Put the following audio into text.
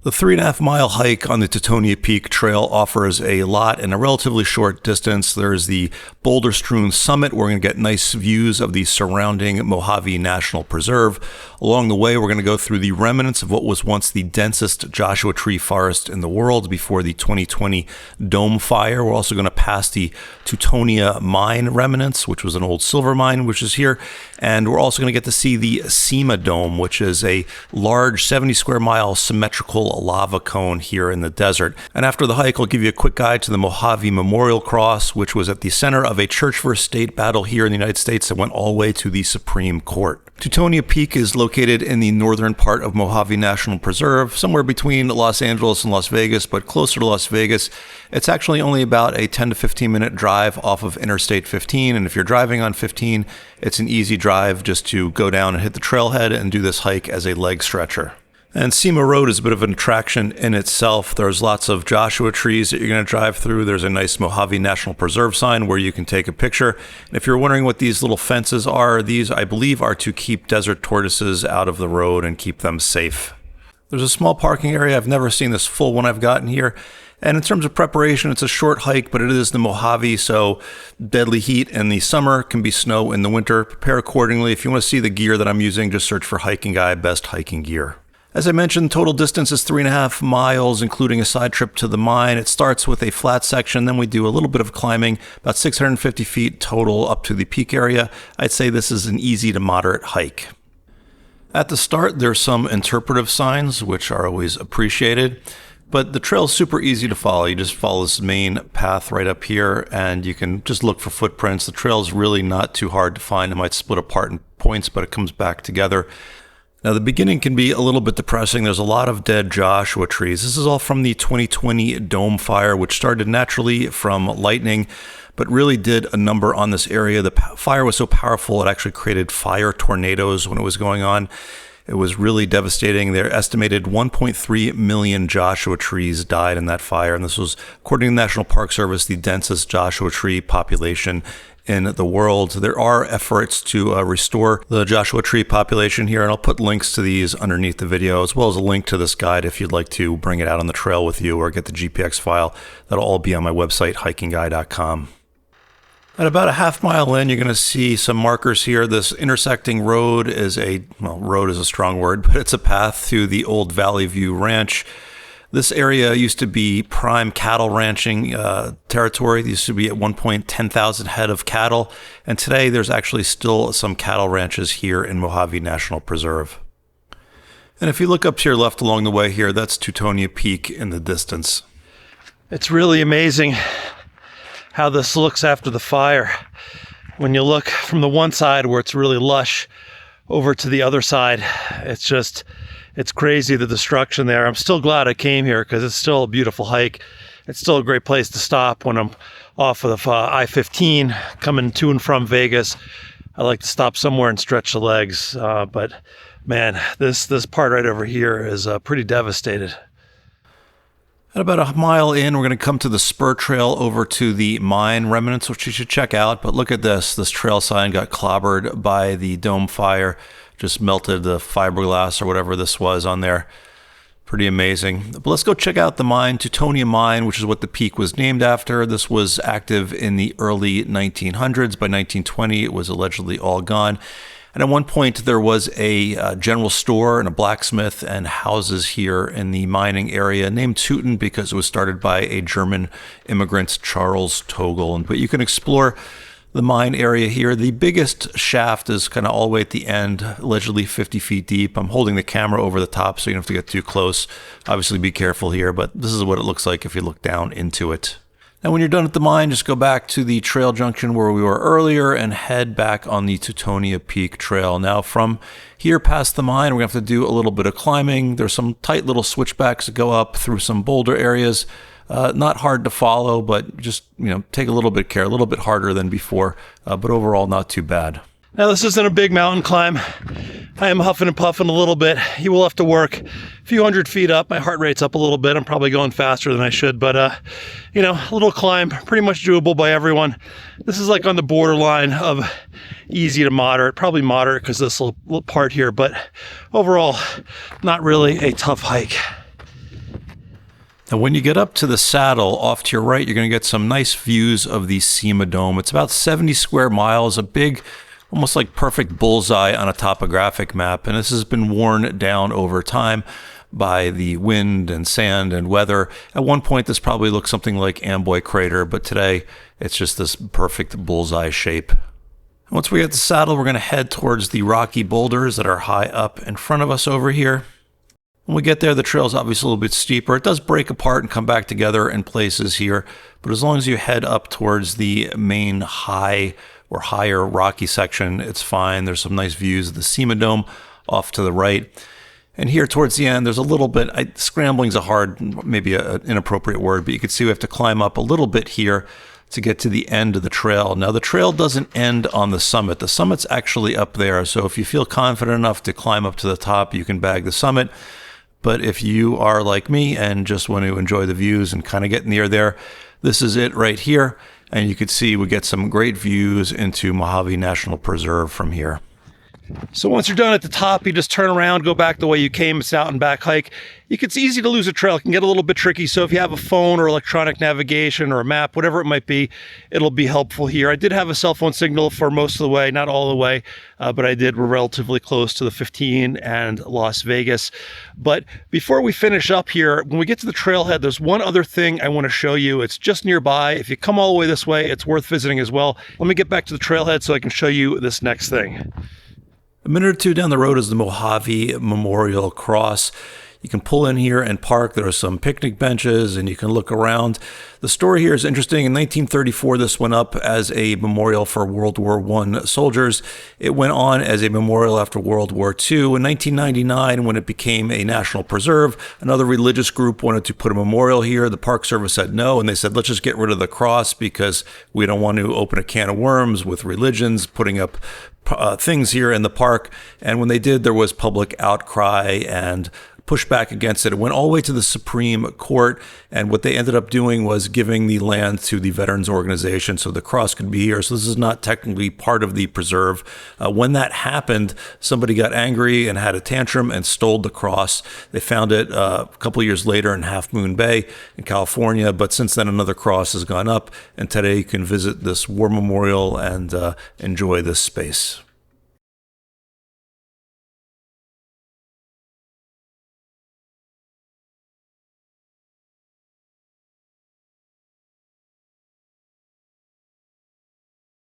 The 3.5-mile hike on the Teutonia Peak Trail offers a lot in a relatively short distance. There's the boulder-strewn summit where we're going to get nice views of the surrounding Mojave National Preserve. Along the way, we're going to go through the remnants of what was once the densest Joshua tree forest in the world before the 2020 Dome fire. We're also going to pass the Teutonia Mine remnants, which was an old silver mine, which is here. And we're also going to get to see the Cima Dome, which is a large 70-square-mile symmetrical lava cone here in the desert. And after the hike, I'll give you a quick guide to the Mojave Memorial Cross, which was at the center of a church versus state battle here in the United States that went all the way to the Supreme Court. Teutonia Peak is located in the northern part of Mojave National Preserve, somewhere between Los Angeles and Las Vegas, but closer to Las Vegas. It's actually only about a 10 to 15 minute drive off of Interstate 15, and if you're driving on 15, it's an easy drive just to go down and hit the trailhead and do this hike as a leg stretcher. And Cima Road is a bit of an attraction in itself. There's lots of Joshua trees that you're going to drive through. There's a nice Mojave National Preserve sign where you can take a picture. And if you're wondering what these little fences are, these, I believe, are to keep desert tortoises out of the road and keep them safe. There's a small parking area. I've never seen this full one I've gotten here. And in terms of preparation, it's a short hike, but it is the Mojave, so deadly heat in the summer, can be snow in the winter. Prepare accordingly. If you want to see the gear that I'm using, just search for Hiking Guy Best Hiking Gear. As I mentioned, total distance is 3.5 miles, including a side trip to the mine. It starts with a flat section, then we do a little bit of climbing, about 650 feet total up to the peak area. I'd say this is an easy to moderate hike. At the start, there's some interpretive signs, which are always appreciated, but the trail's super easy to follow. You just follow this main path right up here, and you can just look for footprints. The trail's really not too hard to find. It might split apart in points, but it comes back together. Now, the beginning can be a little bit depressing. There's a lot of dead Joshua trees. This is all from the 2020 Dome fire, which started naturally from lightning, but really did a number on this area. The fire was so powerful, it actually created fire tornadoes when it was going on. It was really devastating. They're estimated 1.3 million Joshua trees died in that fire, and this was, according to the National Park Service, the densest Joshua tree population in the world. There are efforts to restore the Joshua tree population here, and I'll put links to these underneath the video, as well as a link to this guide if you'd like to bring it out on the trail with you or get the GPX file. That'll all be on my website, HikingGuy.com. At about a half mile in, you're going to see some markers here. This intersecting road is road is a strong word, but it's a path to the old Valley View Ranch. This area used to be prime cattle ranching territory. There used to be at one point 10,000 head of cattle, and today there's actually still some cattle ranches here in Mojave National Preserve. And if you look up to your left along the way here, that's Teutonia Peak in the distance. It's really amazing how this looks after the fire. When you look from the one side where it's really lush over to the other side, it's crazy, the destruction there. I'm still glad I came here because it's still a beautiful hike. It's still a great place to stop when I'm off of I-15 coming to and from Vegas. I like to stop somewhere and stretch the legs. But man, this part right over here is pretty devastated. At about a mile in, we're going to come to the spur trail over to the mine remnants, which you should check out. But look at this. This trail sign got clobbered by the Dome fire. Just melted the fiberglass or whatever this was on there. Pretty amazing. But let's go check out the mine, Teutonia Mine, which is what the peak was named after. This was active in the early 1900s. By 1920, it was allegedly all gone. And at one point, there was a general store and a blacksmith and houses here in the mining area named Teuten because it was started by a German immigrant, Charles Togel. But you can explore the mine area here. The biggest shaft is kind of all the way at the end, allegedly 50 feet deep. I'm holding the camera over the top so you don't have to get too close. Obviously be careful here, but this is what it looks like if you look down into it. Now when you're done at the mine, just go back to the trail junction where we were earlier and head back on the Teutonia Peak Trail. Now from here past the mine, we're going to have to do a little bit of climbing. There's some tight little switchbacks that go up through some boulder areas. Not hard to follow, but just, take a little bit of care, a little bit harder than before, but overall not too bad. Now this isn't a big mountain climb. I am huffing and puffing a little bit. You will have to work a few hundred feet up. My heart rate's up a little bit. I'm probably going faster than I should, but a little climb, pretty much doable by everyone. This is like on the borderline of easy to moderate, probably moderate because this little part here, but overall, not really a tough hike. Now, when you get up to the saddle, off to your right, you're going to get some nice views of the Cima Dome. It's about 70 square miles, a big, almost like perfect bullseye on a topographic map. And this has been worn down over time by the wind and sand and weather. At one point, this probably looked something like Amboy Crater, but today it's just this perfect bullseye shape. Once we get the saddle, we're going to head towards the rocky boulders that are high up in front of us over here. When we get there, the trail's obviously a little bit steeper. It does break apart and come back together in places here, but as long as you head up towards the main high or higher rocky section, it's fine. There's some nice views of the Cima Dome off to the right. And here towards the end, there's a little bit, scrambling's a hard, maybe an inappropriate word, but you can see we have to climb up a little bit here to get to the end of the trail. Now, the trail doesn't end on the summit. The summit's actually up there, so if you feel confident enough to climb up to the top, you can bag the summit. But if you are like me and just want to enjoy the views and kind of get near there, this is it right here. And you can see we get some great views into Mojave National Preserve from here. So once you're done at the top, you just turn around, go back the way you came. It's an out and back hike. It's easy to lose a trail. It can get a little bit tricky. So if you have a phone or electronic navigation or a map, whatever it might be, it'll be helpful here. I did have a cell phone signal for most of the way, not all the way, but we're relatively close to the 15 and Las Vegas. But before we finish up here, when we get to the trailhead, there's one other thing I want to show you. It's just nearby. If you come all the way this way, it's worth visiting as well. Let me get back to the trailhead so I can show you this next thing. A minute or two down the road is the Mojave Memorial Cross. You can pull in here and park. There are some picnic benches and you can look around. The story here is interesting. In 1934, this went up as a memorial for World War I soldiers. It went on as a memorial after World War II. In 1999, when it became a national preserve, another religious group wanted to put a memorial here. The Park Service said no, and they said, let's just get rid of the cross because we don't want to open a can of worms with religions putting up things here in the park. And when they did, there was public outcry and pushback against it. It went all the way to the Supreme Court, and what they ended up doing was giving the land to the Veterans Organization so the cross could be here. So this is not technically part of the preserve. When that happened, somebody got angry and had a tantrum and stole the cross. They found it a couple of years later in Half Moon Bay in California, but since then another cross has gone up, and today you can visit this war memorial and enjoy this space.